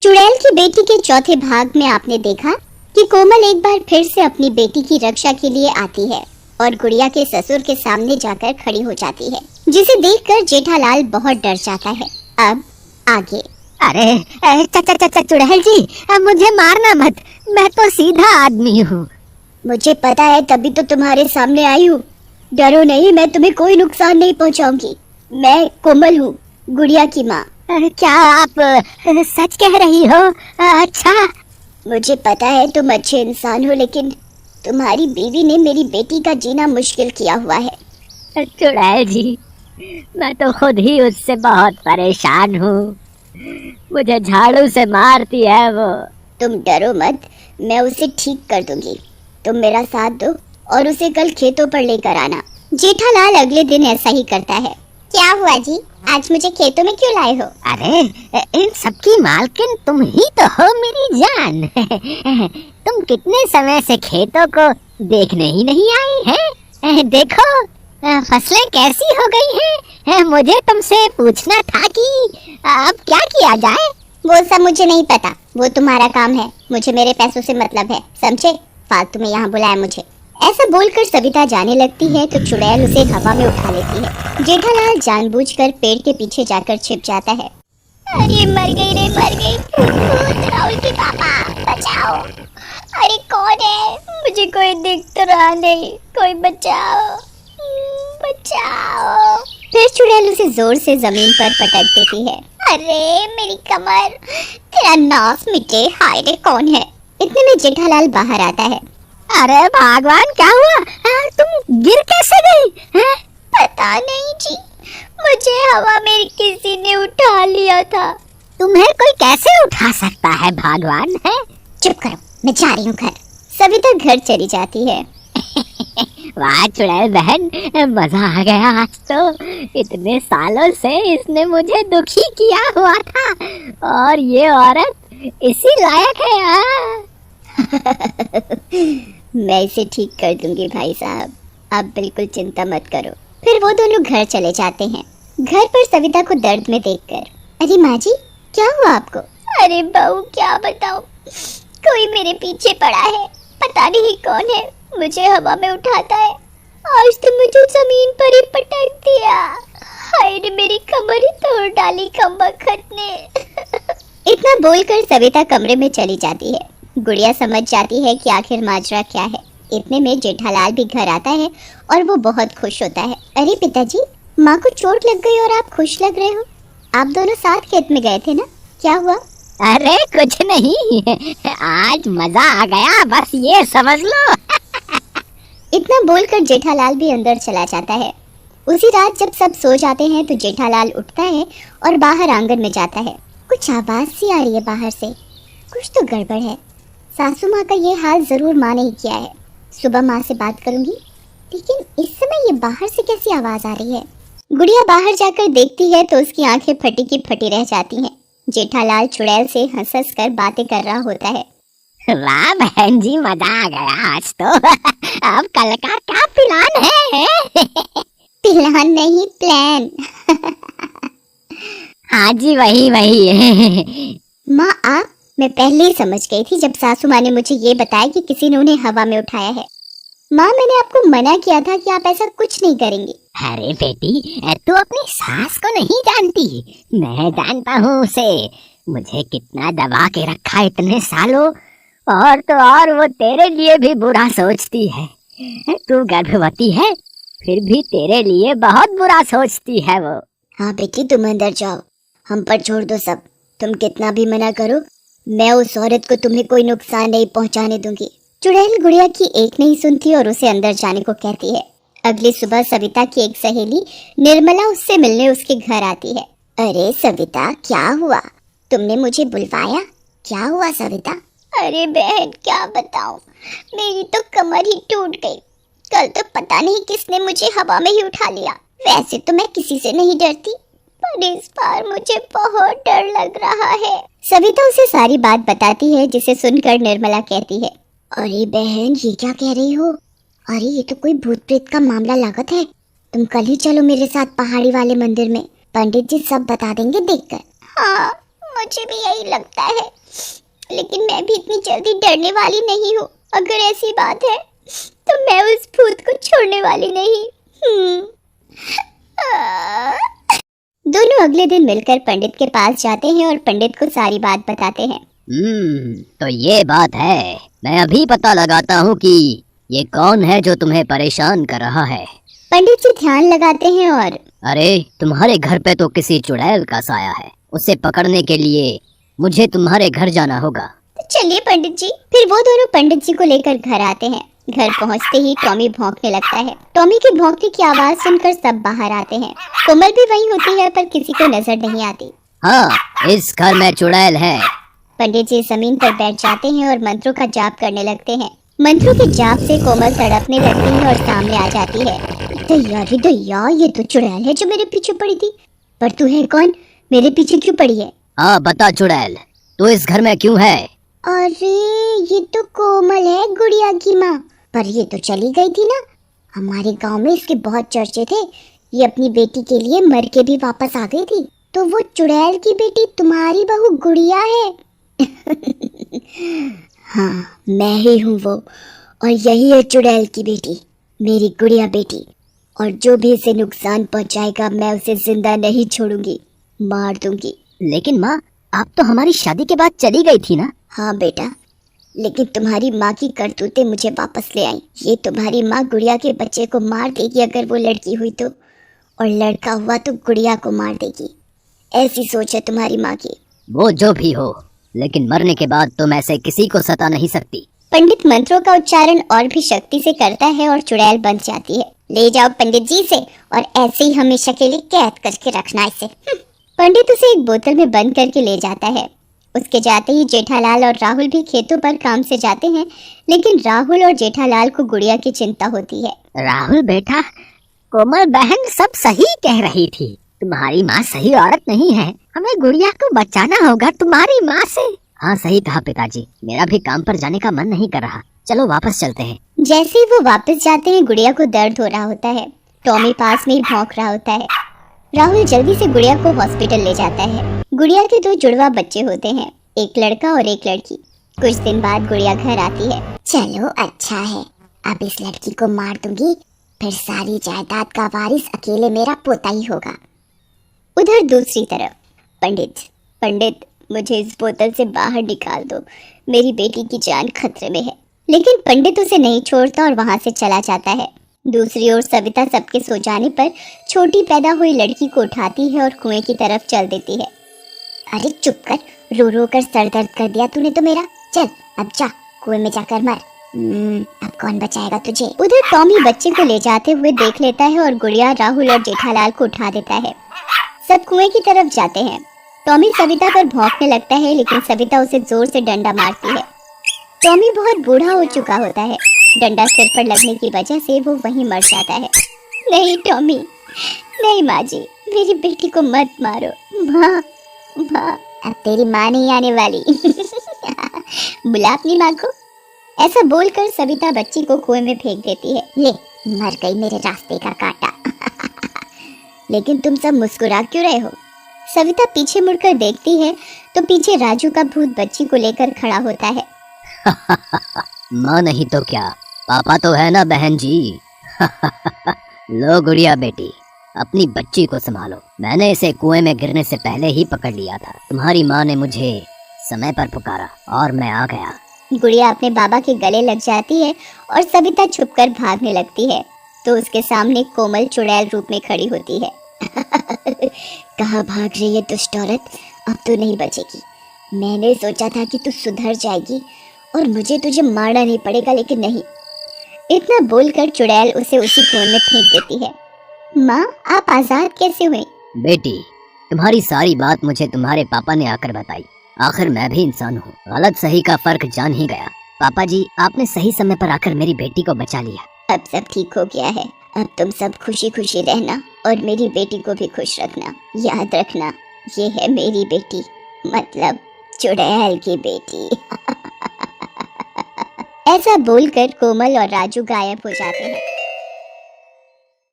चुड़ैल की बेटी के चौथे भाग में आपने देखा कि कोमल एक बार फिर से अपनी बेटी की रक्षा के लिए आती है और गुड़िया के ससुर के सामने जाकर खड़ी हो जाती है, जिसे देखकर जेठालाल बहुत डर जाता है। अब आगे। अरे चुड़ैल जी, मुझे मारना मत, मैं तो सीधा आदमी हूँ। मुझे पता है, तभी तो तुम्हारे सामने आई हूँ। डरो नहीं, मैं तुम्हें कोई नुकसान नहीं पहुँचाऊंगी। मैं कोमल हूँ, गुड़िया की माँ। क्या आप सच कह रही हो? अच्छा। मुझे पता है तुम अच्छे इंसान हो, लेकिन तुम्हारी बीवी ने मेरी बेटी का जीना मुश्किल किया हुआ है। चुड़ैल जी, मैं तो खुद ही उससे बहुत परेशान हूँ। मुझे झाड़ू से मारती है वो। तुम डरो मत, मैं उसे ठीक कर दूंगी। तुम मेरा साथ दो और उसे कल खेतों पर लेकर आना। जेठालाल अगले दिन ऐसा ही करता है। क्या हुआ जी, आज मुझे खेतों में क्यों लाए हो? अरे इन सबकी मालकिन तुम ही तो हो मेरी जान। तुम कितने समय से खेतों को देखने ही नहीं आई हैं? देखो फसलें कैसी हो गई हैं। मुझे तुमसे पूछना था कि अब क्या किया जाए। वो सब मुझे नहीं पता, वो तुम्हारा काम है। मुझे मेरे पैसों से मतलब है, समझे? फालतू में यहाँ बुलाया मुझे। ऐसा बोलकर सविता जाने लगती है तो चुड़ैल उसे हवा में उठा लेती है। जेठालाल जानबूझकर पेड़ के पीछे जाकर छिप जाता है। अरे मर गई रे, मर गई। राहुल की पापा, बचाओ। अरे कौन है? मुझे कोई दिख तो रहा नहीं, कोई बचाओ, बचाओ। फिर चुड़ैल उसे जोर से जमीन पर पटक देती है। अरे मेरी कमर, तेरा नाश मिटे। हाय रे, कौन है? इतने में जेठालाल बाहर आता है। अरे भगवान, क्या हुआ? तुम गिर कैसे गई? पता नहीं जी, मुझे हवा में किसी ने उठा लिया था। तुम्हें कोई कैसे उठा सकता है भगवान? है चुप करो, मैं जा रही हूँ घर। सविता घर चली जाती है। वाह चुड़ैल बहन, मजा आ गया आज तो। इतने सालों से इसने मुझे दुखी किया हुआ था और ये औरत इसी लायक है। मैं इसे ठीक कर दूंगी भाई साहब, आप बिल्कुल चिंता मत करो। फिर वो दोनों घर चले जाते हैं। घर पर सविता को दर्द में देखकर, अरे माँ जी, क्या हुआ आपको? अरे बहू, क्या बताऊं, कोई मेरे पीछे पड़ा है, पता नहीं कौन है, मुझे हवा में उठाता है। आज तो मुझे जमीन पर ही पटक दिया। हाय रे, मेरी कमर ही तोड़ डाली कमबख्त ने। इतना बोलकर सविता कमरे में चली जाती है। गुड़िया समझ जाती है कि आखिर माजरा क्या है। इतने में जेठालाल भी घर आता है और वो बहुत खुश होता है। अरे पिताजी, माँ को चोट लग गई और आप खुश लग रहे हो। आप दोनों साथ खेत में गए थे ना, क्या हुआ? अरे कुछ नहीं, आज मजा आ गया, बस ये समझ लो। इतना बोलकर जेठालाल भी अंदर चला जाता है। उसी रात जब सब सो जाते हैं तो जेठालाल उठता है और बाहर आंगन में जाता है। कुछ आवाज सी आ रही है बाहर से, कुछ तो गड़बड़ है। सासू माँ का ये हाल जरूर माँ ने ही किया है। सुबह माँ से बात करूंगी, लेकिन इस समय ये बाहर से कैसी आवाज आ रही है? गुड़िया बाहर जाकर देखती है तो उसकी आंखें फटी की फटी रह जाती हैं। जेठालाल चुड़ैल से हंस कर बातें कर रहा होता है। वाह बहन जी, मजा आ गया आज तो। अब कल का क्या प्लान है? प्लान नहीं, प्लान। हाँ जी, वही। माँ आप, मैं पहले ही समझ गई थी जब सासू माँ ने मुझे ये बताया कि किसी ने उन्हें हवा में उठाया है। माँ, मैंने आपको मना किया था कि आप ऐसा कुछ नहीं करेंगी। अरे बेटी, तू अपनी सास को नहीं जानती, मैं जानता हूँ उसे। मुझे कितना दबा के रखा इतने सालों, और तो और वो तेरे लिए भी बुरा सोचती है। तू गर्भवती है, फिर भी तेरे लिए बहुत बुरा सोचती है वो। हाँ बेटी, तुम अंदर जाओ, हम पर छोड़ दो सब। तुम कितना भी मना करो, मैं उस औरत को तुम्हें कोई नुकसान नहीं पहुंचाने दूंगी। चुड़ैल गुड़िया की एक नहीं सुनती और उसे अंदर जाने को कहती है। अगली सुबह सविता की एक सहेली निर्मला उससे मिलने उसके घर आती है। अरे सविता, क्या हुआ? तुमने मुझे बुलवाया? क्या हुआ सविता? अरे बहन, क्या बताऊं, मेरी तो कमर ही टूट गई। कल तो पता नहीं किसने मुझे हवा में ही उठा लिया। वैसे तो मैं किसी से नहीं डरती, पर इस बार मुझे बहुत डर लग रहा है। सविता उसे सारी बात बताती है, जिसे सुनकर निर्मला कहती है, अरे बहन, ये क्या कह रही हो? अरे ये तो कोई भूत प्रेत का मामला लागत है। तुम कल ही चलो मेरे साथ पहाड़ी वाले मंदिर में, पंडित जी सब बता देंगे देखकर। हाँ, मुझे भी यही लगता है, लेकिन मैं भी इतनी जल्दी डरने वाली नहीं हूँ। अगर ऐसी बात है तो मैं उस भूत को छोड़ने वाली नहीं। दोनों अगले दिन मिलकर पंडित के पास जाते हैं और पंडित को सारी बात बताते हैं। तो ये बात है। मैं अभी पता लगाता हूँ कि ये कौन है जो तुम्हें परेशान कर रहा है। पंडित जी ध्यान लगाते हैं और अरे तुम्हारे घर पे तो किसी चुड़ैल का साया है। उसे पकड़ने के लिए मुझे तुम्हारे घर जाना होगा। तो चलिए पंडित जी। फिर वो दोनों पंडित जी को लेकर घर आते हैं। घर पहुंचते ही टॉमी भौंकने लगता है। टॉमी के भौंकने की आवाज सुनकर सब बाहर आते हैं। कोमल भी वहीं होती है पर किसी को नजर नहीं आती। हाँ, इस घर में चुड़ैल है। पंडित जी जमीन पर बैठ जाते हैं और मंत्रों का जाप करने लगते हैं। मंत्रों के जाप से कोमल तड़पने लगती है और सामने आ जाती है। दैया, ये तो चुड़ैल है जो मेरे पीछे पड़ी थी। पर तू है कौन? मेरे पीछे क्यों पड़ी है? हाँ बता चुड़ैल, तू इस घर में क्यों है? अरे ये तो कोमल है, गुड़िया की माँ। पर ये तो चली गई थी ना। हमारे गांव में इसके बहुत चर्चे थे। ये अपनी बेटी के लिए मर के भी वापस आ गई थी। तो वो चुड़ैल की बेटी तुम्हारी बहू गुड़िया है। हाँ, मैं ही हूँ वो, और यही है चुड़ैल की बेटी, मेरी गुड़िया बेटी। और जो भी इसे नुकसान पहुंचाएगा मैं उसे जिंदा नहीं छोड़ूंगी, मार दूंगी। लेकिन माँ, आप तो हमारी शादी के बाद चली गई थी ना? हाँ बेटा, लेकिन तुम्हारी माँ की करतूतें मुझे वापस ले आई। ये तुम्हारी माँ गुड़िया के बच्चे को मार देगी अगर वो लड़की हुई तो, और लड़का हुआ तो गुड़िया को मार देगी। ऐसी सोच है तुम्हारी माँ की। वो जो भी हो, लेकिन मरने के बाद तुम ऐसे किसी को सता नहीं सकती। पंडित मंत्रों का उच्चारण और भी शक्ति से करता है और चुड़ैल बन जाती है। ले जाओ पंडित जी से, और ऐसे ही हमेशा के लिए कैद करके रखना इसे। पंडित उसे एक बोतल में बंद करके ले जाता है। उसके जाते ही जेठालाल और राहुल भी खेतों पर काम से जाते हैं, लेकिन राहुल और जेठालाल को गुड़िया की चिंता होती है। राहुल बेटा, कोमल बहन सब सही कह रही थी। तुम्हारी माँ सही औरत नहीं है। हमें गुड़िया को बचाना होगा तुम्हारी माँ से। हाँ सही कहा पिताजी, मेरा भी काम पर जाने का मन नहीं कर रहा। चलो वापस चलते हैं। जैसे ही वो वापस जाते हैं गुड़िया को दर्द हो रहा होता है। टॉमी पास में ही भौंक रहा होता है। राहुल जल्दी से गुड़िया को हॉस्पिटल ले जाता है। गुड़िया के 2 जुड़वा बच्चे होते हैं, एक लड़का और एक लड़की। कुछ दिन बाद गुड़िया घर आती है। चलो अच्छा है, अब इस लड़की को मार दूंगी, फिर सारी जायदाद का वारिस अकेले मेरा पोता ही होगा। उधर दूसरी तरफ पंडित, मुझे इस बोतल से बाहर निकाल दो, मेरी बेटी की जान खतरे में है। लेकिन पंडित उसे नहीं छोड़ता और वहां से चला जाता है। दूसरी ओर सविता सबके सो जाने पर छोटी पैदा हुई लड़की को उठाती है और कुएं की तरफ चल देती है। अरे चुप कर, रो रो कर सर दर्द कर दिया तूने तो मेरा। चल अब जा कुएं में जाकर मर। अब कौन बचाएगा तुझे। उधर टॉमी बच्चे को ले जाते हुए देख लेता है और गुड़िया राहुल और जेठालाल को उठा देता है। सब कुएं की तरफ जाते हैं। टॉमी सविता पर भौंकने लगता है, लेकिन सविता उसे जोर से डंडा मारती है। टॉमी बहुत बूढ़ा हो चुका होता है। डंडा सिर पर लगने की वजह से वो वहीं मर जाता है। नहीं टॉमी, नहीं माँ जी, मेरी बेटी को मत मारो। माँ, अब तेरी माँ नहीं आने वाली। बुला अपनी माँ को। ऐसा बोलकर सविता बच्ची को कुएं में फेंक देती है। ले, मर गई मेरे रास्ते का कांटा। लेकिन तुम सब मुस्कुरा क्यों रहे हो? सविता पीछे मुड़कर देखती है तो पीछे राजू का भूत बच्ची को लेकर खड़ा होता है। माँ नहीं तो क्या, पापा तो है ना बहन जी। लो गुड़िया बेटी, अपनी बच्ची को संभालो। मैंने इसे कुएं में गिरने से पहले ही पकड़ लिया था। तुम्हारी माँ ने मुझे समय पर पुकारा और मैं आ गया। गुड़िया अपने बाबा के गले लग जाती है और सविता छुपकर भागने लगती है तो उसके सामने कोमल चुड़ैल रूप में खड़ी होती है। कहाँ भाग रही है दुष्ट औरत, अब तो नहीं बचेगी। मैंने सोचा था कि तू सुधर जाएगी और मुझे तुझे मारना नहीं पड़ेगा, लेकिन नहीं। इतना बोलकर चुड़ैल उसे उसी कुएं में फेंक देती है। माँ, आप आजाद कैसे हुए? बेटी, तुम्हारी सारी बात मुझे तुम्हारे पापा ने आकर बताई। आखिर मैं भी इंसान हूँ, गलत सही का फर्क जान ही गया। पापा जी, आपने सही समय पर आकर मेरी बेटी को बचा लिया। अब सब ठीक हो गया है। अब तुम सब खुशी खुशी रहना और मेरी बेटी को भी खुश रखना। याद रखना, ये है मेरी बेटी, मतलब चुड़ैल की बेटी। ऐसा बोलकर कोमल और राजू गायब हो जाते हैं।